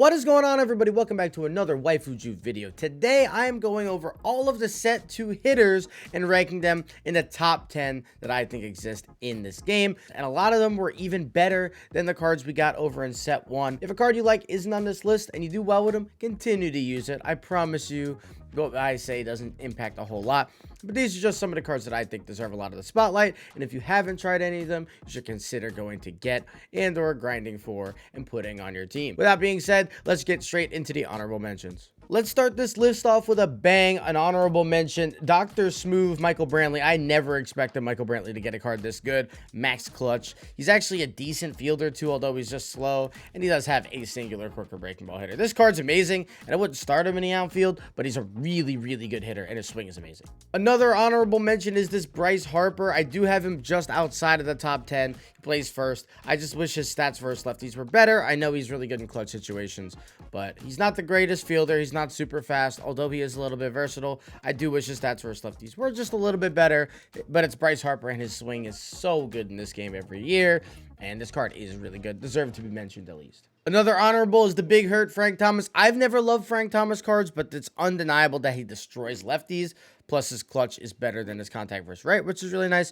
What is going on, everybody? Welcome back to another Waifu Juve video. Today I am going over all of the set 2 hitters and ranking them in the top 10 that I think exist in this game, and a lot of them were even better than the cards we got over in set 1. If a card you like isn't on this list and you do well with them, continue to use it. I promise you what I say doesn't impact a whole lot, but these are just some of the cards that I think deserve a lot of the spotlight, and if you haven't tried any of them, you should consider going to get and or grinding for and putting on your team. With that being said, let's get straight into the honorable mentions. Let's start this list off with a bang. An honorable mention, Dr. Smooth Michael Brantley. I never expected Michael Brantley to get a card this good. Max clutch. He's actually a decent fielder too, although he's just slow, and he does have a singular quicker breaking ball hitter. This card's amazing, and I wouldn't start him in the outfield, but he's a really good hitter, and his swing is amazing. Another honorable mention is this Bryce Harper. I do have him just outside of the top 10. He plays first. I just wish his stats versus lefties were better. I know he's really good in clutch situations, but he's not the greatest fielder. He's not super fast, although he is a little bit versatile. I do wish his stats versus lefties were just a little bit better, but it's Bryce Harper, and his swing is so good in this game every year, and this card is really good. Deserved to be mentioned at least. Another honorable is the big hurt Frank Thomas. I've never loved Frank Thomas cards, but it's undeniable that he destroys lefties. Plus, his clutch is better than his contact versus right, which is really nice.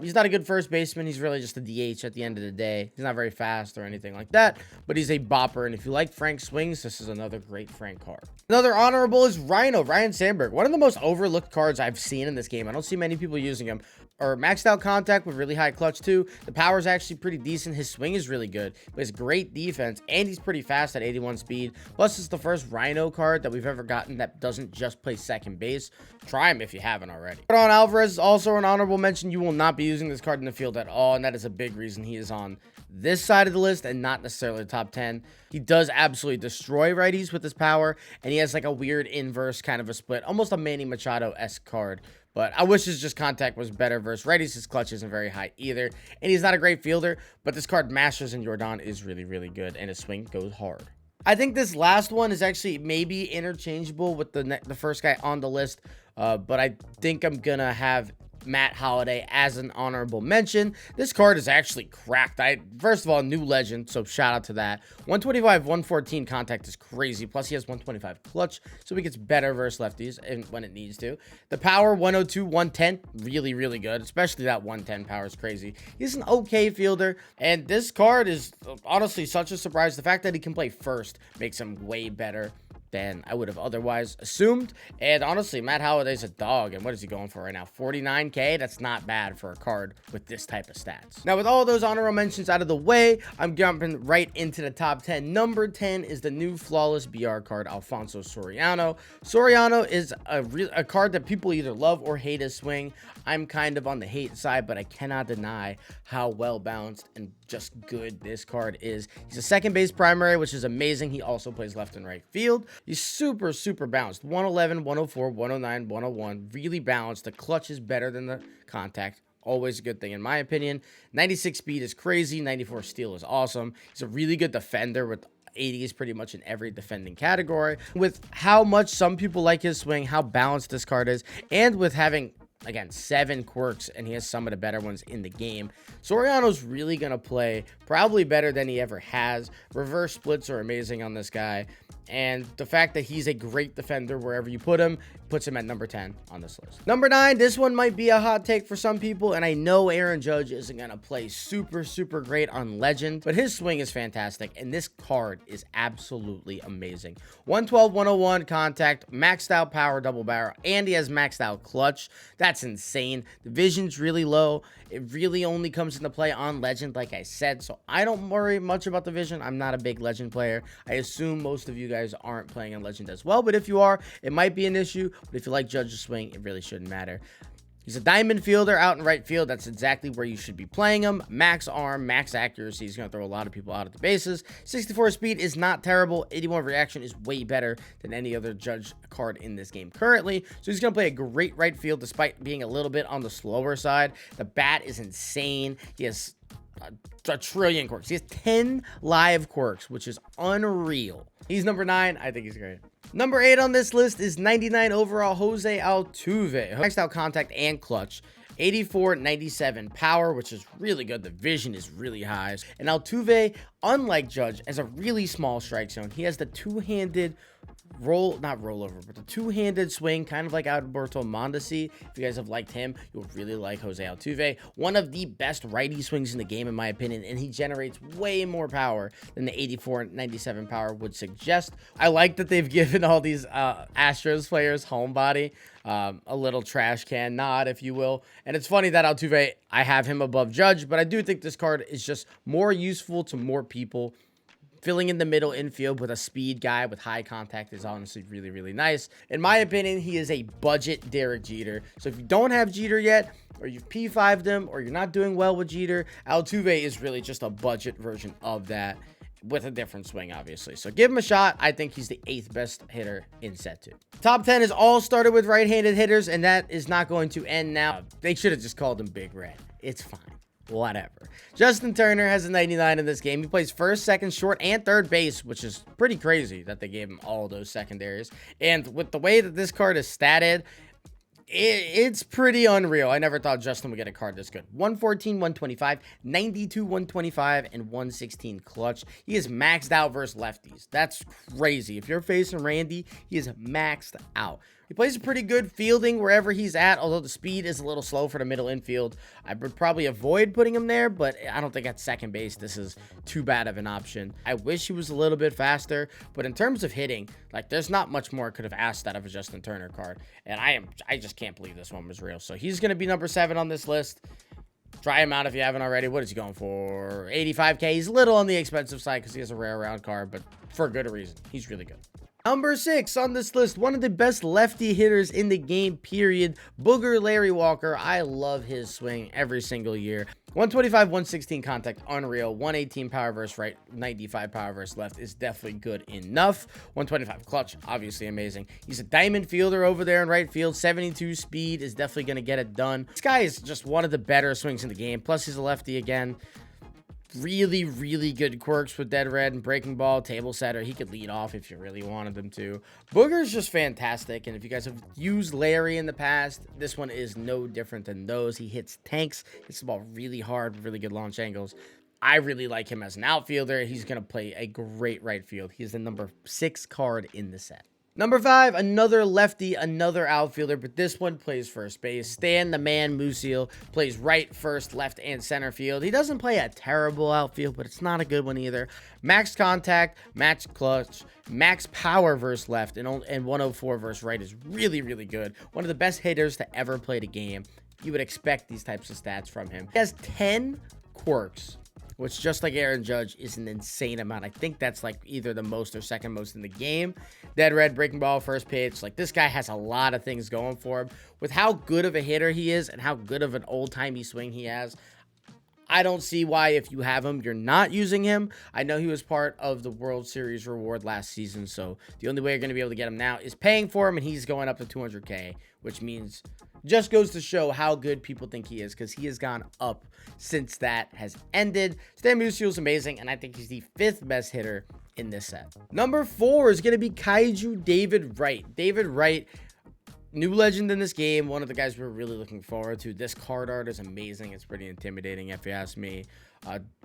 He's not a good first baseman. He's really just a DH at the end of the day. He's not very fast or anything like that, but he's a bopper. And if you like Frank swings, this is another great Frank card. Another honorable is Ryan Sandberg. One of the most overlooked cards I've seen in this game. I don't see many people using him. Or maxed out contact with really high clutch too. The power is actually pretty decent. His swing is really good, but it's great defense, and he's pretty fast at 81 speed. Plus, it's the first Rhino card that we've ever gotten that doesn't just play second base. Try him if you haven't already. Pedro Alvarez is also an honorable mention. You will not be using this card in the field at all, and that is a big reason he is on this side of the list and not necessarily the top 10. He does absolutely destroy righties with his power, and he has like a weird inverse kind of a split, almost a Manny Machado-esque card. But I wish his just contact was better versus righties. His clutch isn't very high either, and he's not a great fielder, but this card Masters and Jordan is really good, and his swing goes hard. I think this last one is actually maybe interchangeable with the first guy on the list, but I think I'm gonna have Matt Holliday as an honorable mention. This card is actually cracked. First of all, new legend, so shout out to that. 125, 114 contact is crazy. Plus, he has 125 clutch, so he gets better versus lefties and when it needs to. The power, 102, 110, really good. Especially that 110 power is crazy. He's an okay fielder, and this card is honestly such a surprise. The fact that he can play first makes him way better than I would have otherwise assumed. And honestly, Matt Holliday's a dog. And what is he going for right now? 49K? That's not bad for a card with this type of stats. Now, with all those honorable mentions out of the way, I'm jumping right into the top 10. Number 10 is the new flawless BR card, Alfonso Soriano. Soriano is a card that people either love or hate his swing. I'm kind of on the hate side, but I cannot deny how well balanced and just good this card is. He's a second base primary, which is amazing. He also plays left and right field. He's super balanced. 111, 104, 109, 101. Really balanced. The clutch is better than the contact. Always a good thing in my opinion. 96 speed is crazy. 94 steal is awesome. He's a really good defender with 80s pretty much in every defending category. With how much some people like his swing, how balanced this card is, and with having, again, 7 quirks, and he has some of the better ones in the game, Soriano's really going to play probably better than he ever has. Reverse splits are amazing on this guy, and the fact that he's a great defender wherever you put him puts him at number 10 on this list. Number 9, this one might be a hot take for some people, and I know Aaron Judge isn't going to play super great on Legend, but his swing is fantastic, and this card is absolutely amazing. 112, 101 contact, maxed out power double barrel, and he has maxed out clutch. That's insane. The vision's really low. It really only comes into play on Legend, like I said, so I don't worry much about the vision. I'm not a big Legend player. I assume most of you guys aren't playing on Legend as well, but if you are, it might be an issue. But if you like Judge's swing, it really shouldn't matter. He's a diamond fielder out in right field. That's exactly where you should be playing him. Max arm, max accuracy. He's going to throw a lot of people out at the bases. 64 speed is not terrible. 81 reaction is way better than any other Judge card in this game currently. So he's going to play a great right field despite being a little bit on the slower side. The bat is insane. He has a trillion quirks. He has 10 live quirks, which is unreal. He's number 9. I think he's great. Number 8 on this list is 99 overall Jose Altuve. Maxed out contact and clutch. 84, 97 power, which is really good. The vision is really high. And Altuve, unlike Judge, has a really small strike zone. He has the two-handed not rollover, but the two-handed swing, kind of like Alberto Mondesi. If you guys have liked him, you'll really like Jose Altuve. One of the best righty swings in the game, in my opinion, and he generates way more power than the 84 97 power would suggest. I like that they've given all these Astros players homebody, a little trash can nod, if you will. And it's funny that Altuve, I have him above Judge, but I do think this card is just more useful to more people. Filling in the middle infield with a speed guy with high contact is honestly really, really nice. In my opinion, he is a budget Derek Jeter. So if you don't have Jeter yet, or you've P5'd him, or you're not doing well with Jeter, Altuve is really just a budget version of that with a different swing, obviously. So give him a shot. I think he's the 8th best hitter in set 2. Top 10 is all started with right-handed hitters, and that is not going to end now. They should have just called him Big Red. It's fine. Whatever. Justin Turner has a 99 in this game. He plays first, second, short, and third base, which is pretty crazy that they gave him all those secondaries. And with the way that this card is statted, it's pretty unreal. I never thought Justin would get a card this good. 114, 125, 92, 125, and 116 clutch. He is maxed out versus lefties. That's crazy. If you're facing Randy, he is maxed out. He plays a pretty good fielding wherever he's at, although the speed is a little slow for the middle infield. I would probably avoid putting him there, but I don't think at second base this is too bad of an option. I wish he was a little bit faster, but in terms of hitting, like, there's not much more I could have asked out of a Justin Turner card, and I just can't believe this one was real. So he's going to be number 7 on this list. Try him out if you haven't already. What is he going for? 85K. He's a little on the expensive side because he has a rare round card, but for a good reason. He's really good. Number 6 on this list, one of the best lefty hitters in the game, period. Booger Larry Walker. I love his swing every single year. 125, 116 contact, unreal. 118 power versus right, 95 power versus left is definitely good enough. 125 clutch, obviously amazing. He's a diamond fielder over there in right field. 72 speed is definitely going to get it done. This guy is just one of the better swings in the game. Plus, he's a lefty again. Really, really good quirks with dead red and breaking ball, table setter. He could lead off if you really wanted him to. Booger's just fantastic, and if you guys have used Larry in the past, this one is no different than those. He hits tanks, hits the ball really hard, really good launch angles. I really like him as an outfielder. He's going to play a great right field. He's the number 6 card in the set. Number 5, another lefty, another outfielder, but this one plays first base. Stan the Man Musial plays right, first, left, and center field. He doesn't play a terrible outfield, but it's not a good one either. Max contact, max clutch, max power versus left, and 104 versus right is really, really good. One of the best hitters to ever play the game. You would expect these types of stats from him. He has 10 quirks, which, just like Aaron Judge, is an insane amount. I think that's like either the most or second most in the game. Dead red, breaking ball, first pitch. Like, this guy has a lot of things going for him. With how good of a hitter he is and how good of an old-timey swing he has, I don't see why, if you have him, you're not using him. I know he was part of the World Series reward last season, so the only way you're going to be able to get him now is paying for him, and he's going up to 200K, which means just goes to show how good people think he is, because he has gone up since that has ended. Stan Musial is amazing, and I think he's the 5th best hitter in this set. Number 4 is going to be Kaiju David Wright. David Wright, new legend in this game, one of the guys we're really looking forward to. This card art is amazing. It's pretty intimidating, if you ask me.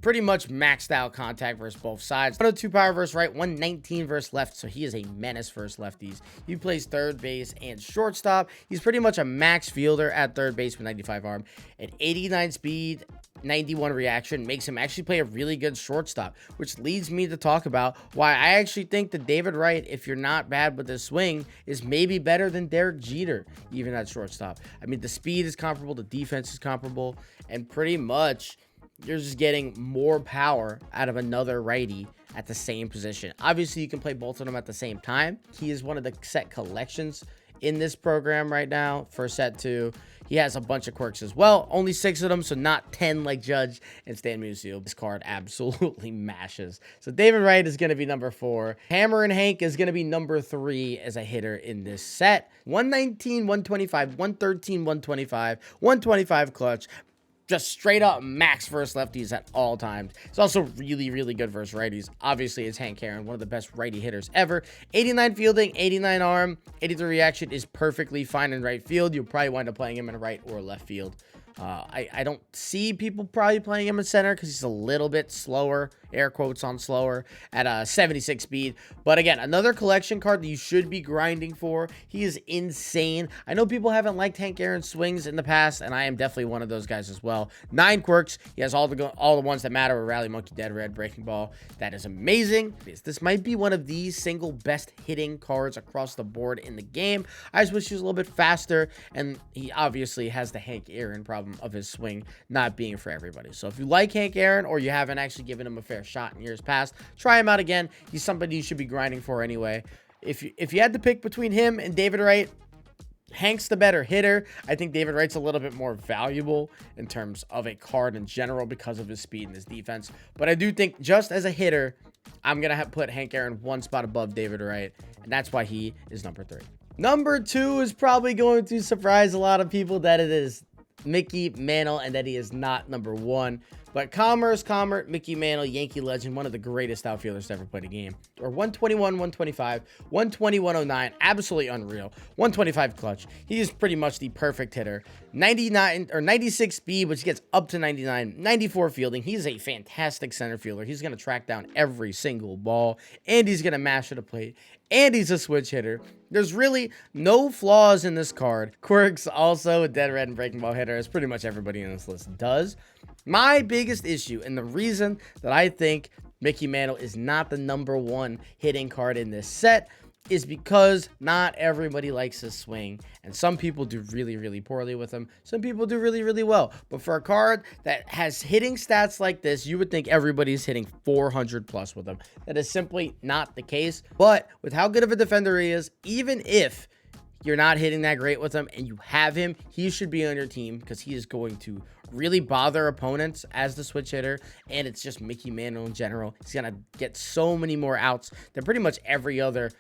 Pretty much maxed out contact versus both sides. 102 power versus right, 119 versus left, so he is a menace versus lefties. He plays third base and shortstop. He's pretty much a max fielder at third base with 95 arm. At 89 speed, 91 reaction makes him actually play a really good shortstop, which leads me to talk about why I actually think that David Wright, if you're not bad with his swing, is maybe better than Derek Jeter, even at shortstop. I mean, the speed is comparable, the defense is comparable, and pretty much you're just getting more power out of another righty at the same position. Obviously, you can play both of them at the same time. He is one of the set collections in this program right now for set 2. He has a bunch of quirks as well. Only 6 of them, so not 10 like Judge and Stan Musial. This card absolutely mashes. So David Wright is going to be number 4. Hammer and Hank is going to be number 3 as a hitter in this set. 119, 125, 113, 125, 125 clutch. Just straight up max versus lefties at all times. It's also really, really good versus righties. Obviously, it's Hank Aaron, one of the best righty hitters ever. 89 fielding, 89 arm, 83 reaction is perfectly fine in right field. You'll probably wind up playing him in right or left field. I don't see people probably playing him in center because he's a little bit slower, air quotes on slower, at a 76 speed. But again, another collection card that you should be grinding for. He is insane. I know people haven't liked Hank Aaron swings in the past, and I am definitely one of those guys as well. 9 quirks. He has all the ones that matter: Rally Monkey, Dead Red, Breaking Ball. That is amazing. This might be one of the single best hitting cards across the board in the game. I just wish he was a little bit faster, and he obviously has the Hank Aaron problem of his swing not being for everybody. So if you like Hank Aaron, or you haven't actually given him a fair shot in years past, try him out again. He's somebody you should be grinding for anyway. If you had to pick between him and David Wright, Hank's the better hitter. I think David Wright's a little bit more valuable in terms of a card in general because of his speed and his defense. But I do think just as a hitter, I'm going to put Hank Aaron one spot above David Wright, and that's why he is number 3. Number 2 is probably going to surprise a lot of people that it is Mickey Mantle and that he is not number 1. But Commert, Mickey Mantle, Yankee legend, one of the greatest outfielders to ever play the game. Or 121, 125, 120, 109, absolutely unreal. 125 clutch. He is pretty much the perfect hitter. 99 or 96 speed, which gets up to 99, 94 fielding. He's a fantastic center fielder. He's going to track down every single ball, and he's going to mash at a plate, and he's a switch hitter. There's really no flaws in this card. Quirks, also a Dead Red and Breaking Ball hitter, as pretty much everybody in this list does. My biggest issue, and the reason that I think Mickey Mantle is not the number 1 hitting card in this set, is because not everybody likes his swing, and some people do really, really poorly with him. Some people do really, really well. But for a card that has hitting stats like this, you would think everybody's hitting 400 plus with him. That is simply not the case. But with how good of a defender he is, even if you're not hitting that great with him and you have him, he should be on your team because he is going to really bother opponents as the switch hitter, and it's just Mickey Mantle in general. He's going to get so many more outs than pretty much every other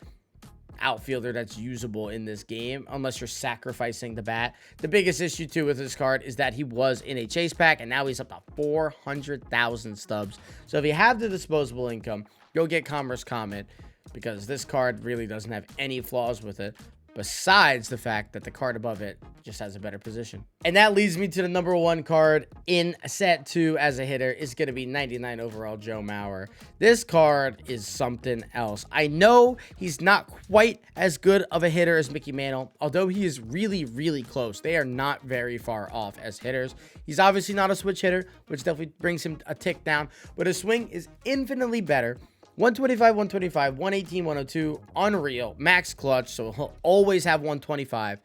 outfielder that's usable in this game, unless you're sacrificing the bat. The biggest issue too with this card is that he was in a chase pack, and now he's up to 400,000 stubs. So if you have the disposable income, go get Commerce Comet, because this card really doesn't have any flaws with it, besides the fact that the card above it just has a better position. And that leads me to the number 1 card in set 2 as a hitter is going to be 99 overall Joe Mauer. This card is something else. I know he's not quite as good of a hitter as Mickey Mantle, although he is really, really close. They are not very far off as hitters. He's obviously not a switch hitter, which definitely brings him a tick down, but his swing is infinitely better. 125, 125, 118, 102, unreal, max clutch, so he'll always have 125.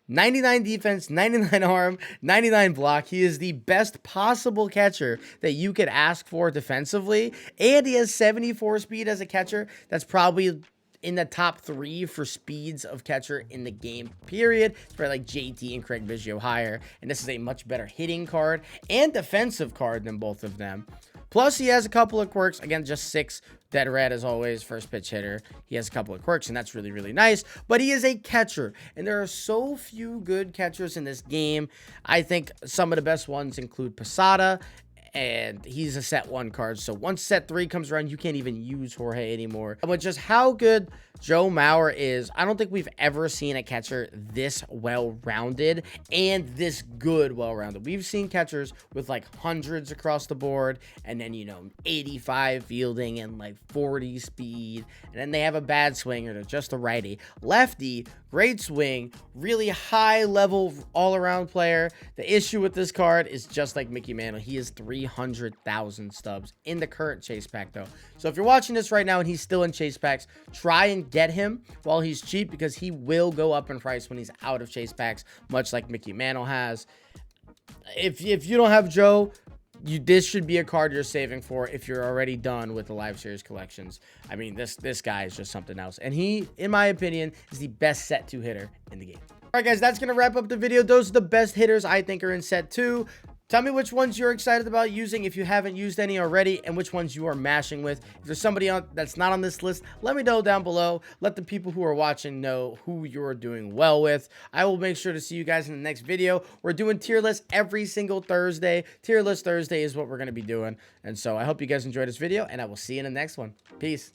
99 defense, 99 arm, 99 block. He is the best possible catcher that you could ask for defensively, and he has 74 speed as a catcher. That's probably in the top 3 for speeds of catcher in the game, period. It's probably like JT and Craig Biggio higher, and this is a much better hitting card and defensive card than both of them. Plus, he has a couple of quirks. Again, just 6. Dead Red, as always, first pitch hitter. He has a couple of quirks, and that's really, really nice. But he is a catcher, and there are so few good catchers in this game. I think some of the best ones include Posada, and he's a set 1 card. So once set 3 comes around, you can't even use Jorge anymore. And with just how good Joe Mauer is, I don't think we've ever seen a catcher this well-rounded and this good well-rounded. We've seen catchers with like hundreds across the board, and then, 85 fielding and like 40 speed, and then they have a bad swinger to just a righty. Lefty, great swing, really high level all-around player. The issue with this card is just like Mickey Mantle. He is 300,000 stubs in the current chase pack though. So if you're watching this right now and he's still in chase packs, try and get him while he's cheap, because he will go up in price when he's out of chase packs, much like Mickey Mantle has. If you don't have Joe, this should be a card you're saving for if you're already done with the live series collections. I mean, this guy is just something else, and he, in my opinion, is the best set 2 hitter in the game. All right, guys, that's gonna wrap up the video. Those are the best hitters I think are in set 2. Tell me which ones you're excited about using if you haven't used any already, and which ones you are mashing with. If there's somebody that's not on this list, let me know down below. Let the people who are watching know who you're doing well with. I will make sure to see you guys in the next video. We're doing tier lists every single Thursday. Tier list Thursday is what we're going to be doing. And so I hope you guys enjoyed this video, and I will see you in the next one. Peace.